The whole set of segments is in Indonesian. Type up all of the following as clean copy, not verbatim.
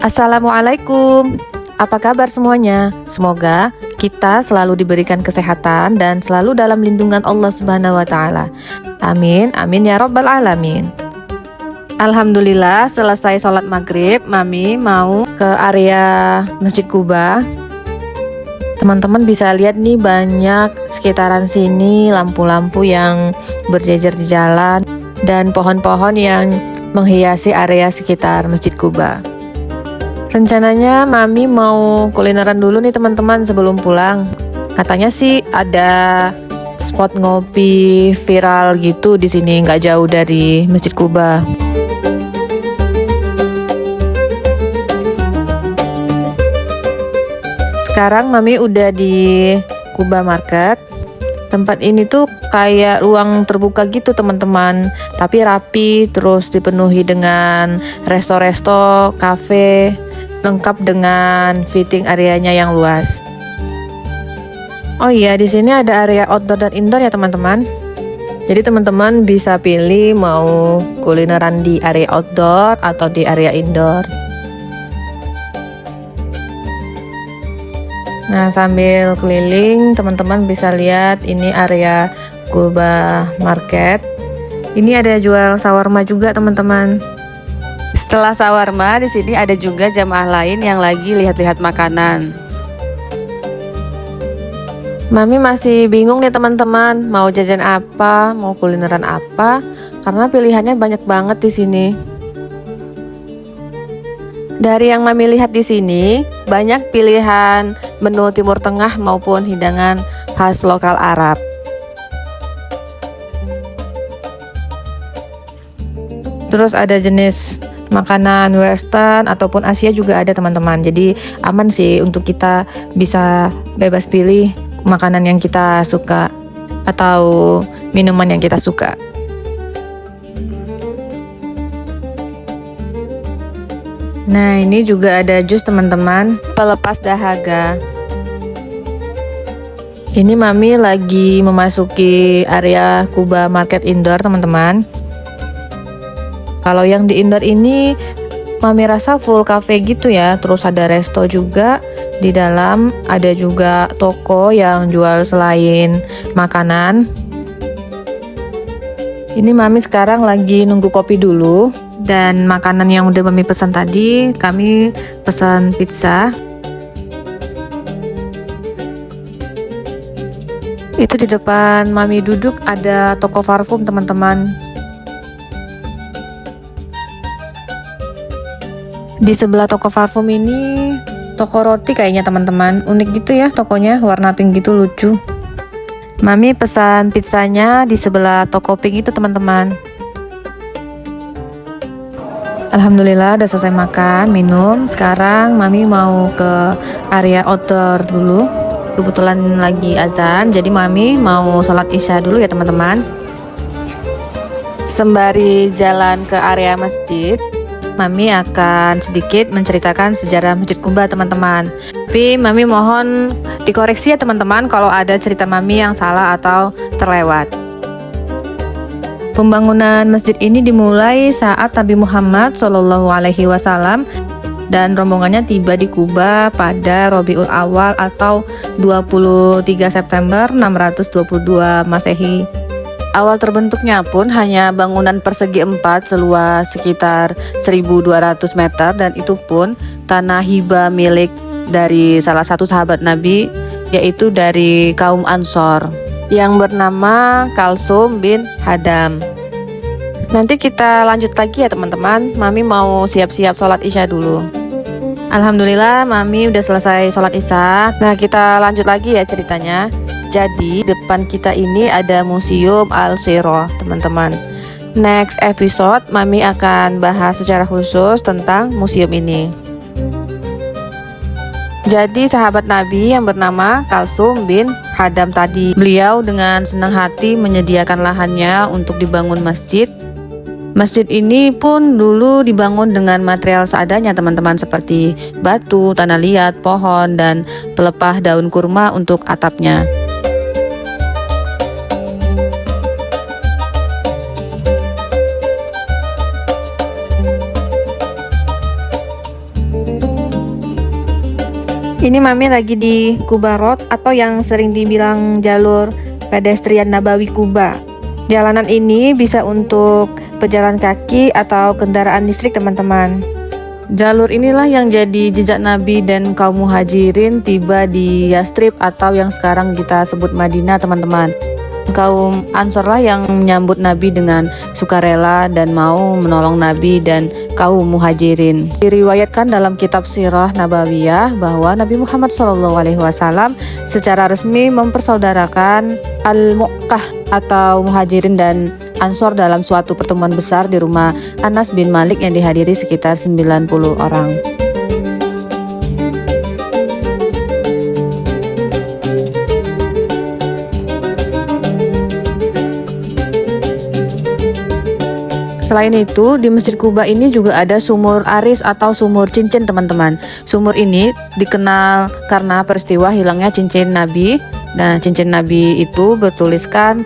Assalamualaikum. Apa kabar semuanya? Semoga kita selalu diberikan kesehatan dan selalu dalam lindungan Allah Subhanahu wa taala. Amin, amin ya rabbal alamin. Alhamdulillah, selesai sholat maghrib, Mami mau ke area Masjid Kuba. Teman-teman bisa lihat nih, banyak sekitaran sini lampu-lampu yang berjejer di jalan dan pohon-pohon yang menghiasi area sekitar Masjid Kuba. Rencananya Mami mau kulineran dulu nih teman-teman sebelum pulang. Katanya sih ada spot ngopi viral gitu di sini, nggak jauh dari Masjid Kuba. Sekarang Mami udah di Kuba Market. Tempat ini tuh kayak ruang terbuka gitu teman-teman, tapi rapi, terus dipenuhi dengan resto-resto, kafe, lengkap dengan fitting areanya yang luas. Oh iya, di sini ada area outdoor dan indoor ya teman-teman. Jadi teman-teman bisa pilih mau kulineran di area outdoor atau di area indoor. Nah, sambil keliling, teman-teman bisa lihat ini area Kuba Market. Ini ada jual shawarma juga, teman-teman. Setelah shawarma, di sini ada juga jamaah lain yang lagi lihat-lihat makanan. Mami masih bingung nih, teman-teman, mau jajan apa, mau kulineran apa, karena pilihannya banyak banget di sini. Dari yang Mami lihat di sini, banyak pilihan menu Timur Tengah maupun hidangan khas lokal Arab. Terus ada jenis makanan Western ataupun Asia juga ada teman-teman. Jadi aman sih untuk kita bisa bebas pilih makanan yang kita suka atau minuman yang kita suka. Nah, ini juga ada jus teman-teman, pelepas dahaga. Ini Mami lagi memasuki area Kuba Market Indoor teman-teman. Kalau yang di indoor ini Mami rasa full cafe gitu ya. Terus ada resto juga di dalam, ada juga toko yang jual selain makanan. Ini Mami sekarang lagi nunggu kopi dulu. Dan makanan yang udah Mami pesan tadi, kami pesan pizza. Itu di depan Mami duduk ada toko parfum teman-teman. Di sebelah toko parfum ini toko roti kayaknya teman-teman. Unik gitu ya tokonya, warna pink gitu, lucu. Mami pesan pizzanya di sebelah toko pink itu teman-teman. Alhamdulillah udah selesai makan, minum. Sekarang Mami mau ke area outdoor dulu. Kebetulan lagi azan, jadi Mami mau sholat isya dulu ya teman-teman. Sembari jalan ke area masjid, Mami akan sedikit menceritakan sejarah Masjid Kuba teman-teman. Tapi Mami mohon dikoreksi ya teman-teman kalau ada cerita Mami yang salah atau terlewat. Pembangunan masjid ini dimulai saat Nabi Muhammad SAW dan rombongannya tiba di Kuba pada Rabiul Awal atau 23 September 622 Masehi. Awal terbentuknya pun hanya bangunan persegi 4 seluas sekitar 1.200 meter, dan itu pun tanah hibah milik dari salah satu sahabat Nabi, yaitu dari kaum Ansor yang bernama Kalsum bin Hadam. Nanti kita lanjut lagi ya teman-teman. Mami mau siap-siap sholat isya dulu. Alhamdulillah Mami udah selesai sholat isya. Nah, kita lanjut lagi ya ceritanya. Jadi depan kita ini ada Museum Al-Sirah teman-teman. Next episode Mami akan bahas secara khusus tentang museum ini. Jadi sahabat Nabi yang bernama Kalsum bin Hadam tadi, beliau dengan senang hati menyediakan lahannya untuk dibangun masjid. Masjid ini pun dulu dibangun dengan material seadanya teman-teman, seperti batu, tanah liat, pohon, dan pelepah daun kurma untuk atapnya. Ini Mami lagi di Quba Road atau yang sering dibilang jalur pedestrian Nabawi Quba. Jalanan ini bisa untuk pejalan kaki atau kendaraan listrik teman-teman. Jalur inilah yang jadi jejak Nabi dan kaum muhajirin tiba di Yastrib atau yang sekarang kita sebut Madinah teman-teman. Kaum Ansor lah yang menyambut Nabi dengan sukarela dan mau menolong Nabi dan kaum muhajirin. Diriwayatkan dalam kitab Sirah Nabawiyah bahwa Nabi Muhammad SAW secara resmi mempersaudarakan Al-Muqqah atau muhajirin dan Ansor dalam suatu pertemuan besar di rumah Anas bin Malik yang dihadiri sekitar 90 orang. Selain itu, di Masjid Quba ini juga ada sumur aris atau sumur cincin teman-teman. Sumur ini dikenal karena peristiwa hilangnya cincin Nabi. Nah, cincin Nabi itu bertuliskan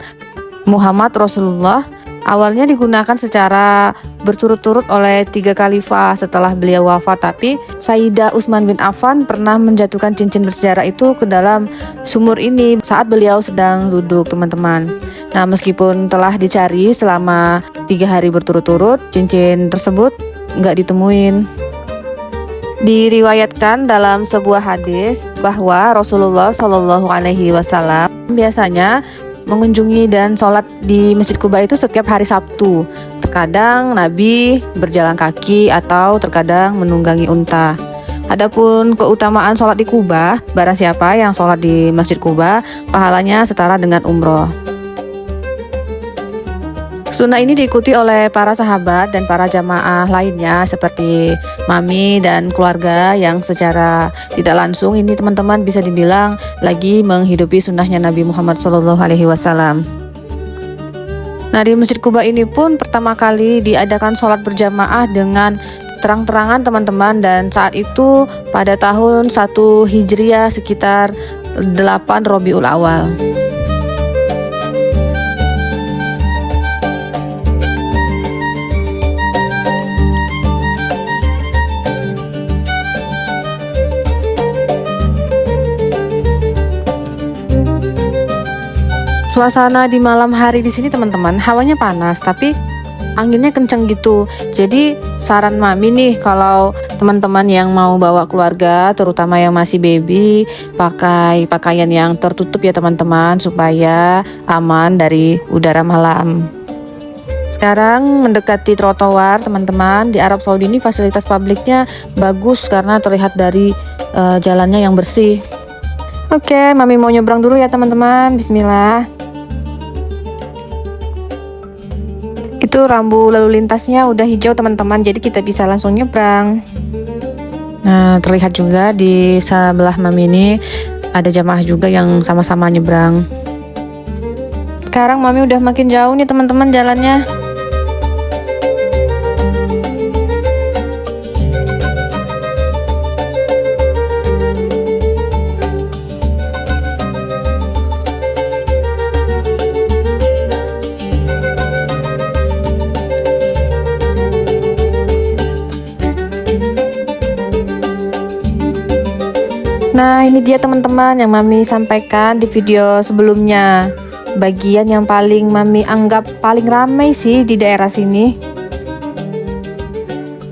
Muhammad Rasulullah. Awalnya digunakan secara berturut-turut oleh 3 khalifah setelah beliau wafat, tapi Sayyidah Utsman bin Affan pernah menjatuhkan cincin bersejarah itu ke dalam sumur ini saat beliau sedang duduk teman-teman. Nah, meskipun telah dicari selama 3 hari berturut-turut, cincin tersebut nggak ditemuin. Diriwayatkan dalam sebuah hadis bahwa Rasulullah SAW biasanya mengunjungi dan sholat di Masjid Quba itu setiap hari Sabtu. Terkadang Nabi berjalan kaki atau terkadang menunggangi unta. Adapun keutamaan sholat di Quba, barang siapa yang sholat di Masjid Quba, pahalanya setara dengan umroh. Sunnah ini diikuti oleh para sahabat dan para jamaah lainnya seperti Mami dan keluarga yang secara tidak langsung ini teman-teman bisa dibilang lagi menghidupi sunnahnya Nabi Muhammad SAW. Nah, di Masjid Quba ini pun pertama kali diadakan sholat berjamaah dengan terang-terangan teman-teman, dan saat itu pada tahun 1 Hijriah sekitar 8 Rabiul Awal. Suasana di malam hari di sini teman-teman, hawanya panas tapi anginnya kenceng gitu. Jadi saran Mami nih, kalau teman-teman yang mau bawa keluarga, terutama yang masih baby, pakai pakaian yang tertutup ya teman-teman, supaya aman dari udara malam. Sekarang mendekati trotoar teman-teman. Di Arab Saudi ini fasilitas publiknya bagus karena terlihat dari jalannya yang bersih. Oke, Mami mau nyebrang dulu ya teman-teman. Bismillah. Itu rambu lalu lintasnya udah hijau teman-teman, jadi kita bisa langsung nyebrang. Nah, terlihat juga di sebelah Mami ini ada jamaah juga yang sama-sama nyebrang. Sekarang Mami udah makin jauh nih teman-teman jalannya. Nah, ini dia teman-teman yang Mami sampaikan di video sebelumnya. Bagian yang paling Mami anggap paling ramai sih di daerah sini.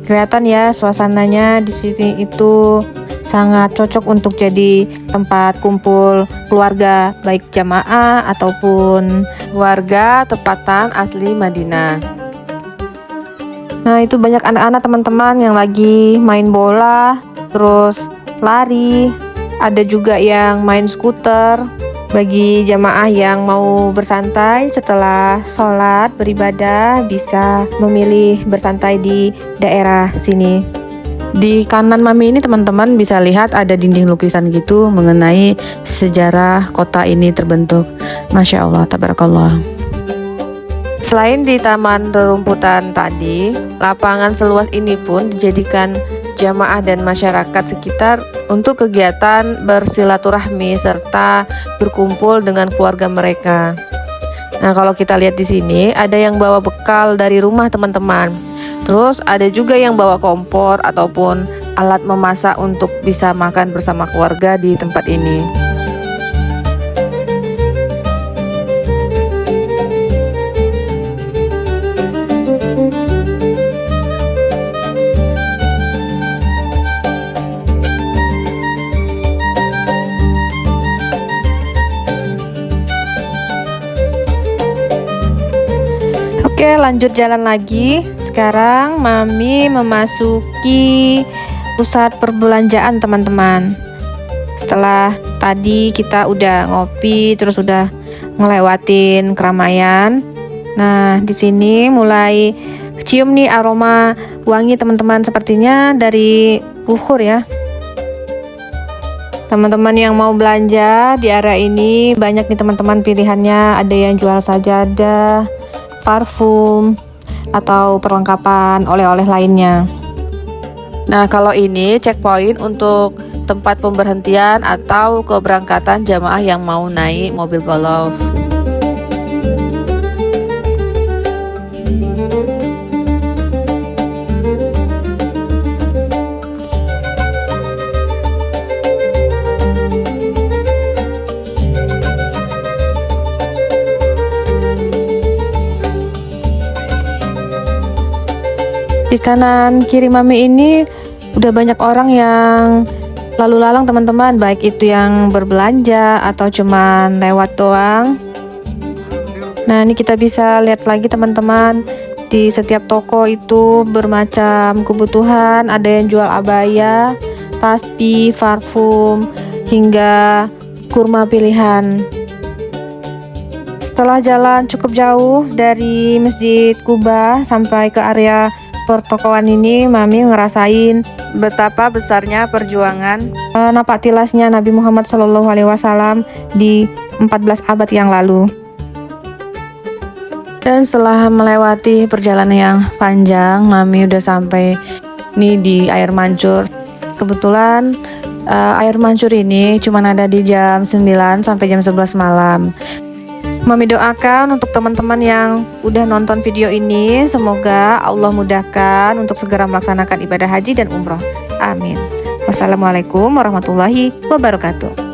Kelihatan ya suasananya di sini itu sangat cocok untuk jadi tempat kumpul keluarga, baik jamaah ataupun warga tempatan asli Madinah. Nah, itu banyak anak-anak teman-teman yang lagi main bola, terus lari. Ada juga yang main skuter. Bagi jamaah yang mau bersantai setelah sholat beribadah, bisa memilih bersantai di daerah sini. Di kanan Mami ini teman-teman bisa lihat ada dinding lukisan gitu mengenai sejarah kota ini terbentuk. Masya Allah, tabarakallah. Selain di taman rerumputan tadi, lapangan seluas ini pun dijadikan jamaah dan masyarakat sekitar untuk kegiatan bersilaturahmi serta berkumpul dengan keluarga mereka. Nah, kalau kita lihat di sini ada yang bawa bekal dari rumah teman-teman. Terus ada juga yang bawa kompor ataupun alat memasak untuk bisa makan bersama keluarga di tempat ini. Oke, lanjut jalan lagi. Sekarang Mami memasuki pusat perbelanjaan, teman-teman. Setelah tadi kita udah ngopi, terus udah ngelewatin keramaian. Nah, di sini mulai kecium nih aroma wangi, teman-teman. Sepertinya dari Wuhur ya. Teman-teman yang mau belanja di area ini banyak nih, teman-teman, pilihannya. Ada yang jual sajadah, parfum, atau perlengkapan oleh-oleh lainnya. Nah, kalau ini checkpoint untuk tempat pemberhentian atau keberangkatan jamaah yang mau naik mobil golf. Di kanan kiri Mami ini udah banyak orang yang lalu lalang, teman-teman, baik itu yang berbelanja atau cuman lewat doang. Nah, ini kita bisa lihat lagi, teman-teman, di setiap toko itu bermacam kebutuhan. Ada yang jual abaya, tasbih, parfum, hingga kurma pilihan. Setelah jalan cukup jauh dari Masjid Quba sampai ke area pertokoan ini, Mami ngerasain betapa besarnya perjuangan napaktilasnya Nabi Muhammad SAW di 14 abad yang lalu. Dan setelah melewati perjalanan yang panjang, Mami udah sampai nih di air mancur. Kebetulan air mancur ini cuma ada di jam 9 sampai jam 11 malam. Mami doakan untuk teman-teman yang udah nonton video ini, semoga Allah mudahkan untuk segera melaksanakan ibadah haji dan umroh. Amin. Wassalamualaikum warahmatullahi wabarakatuh.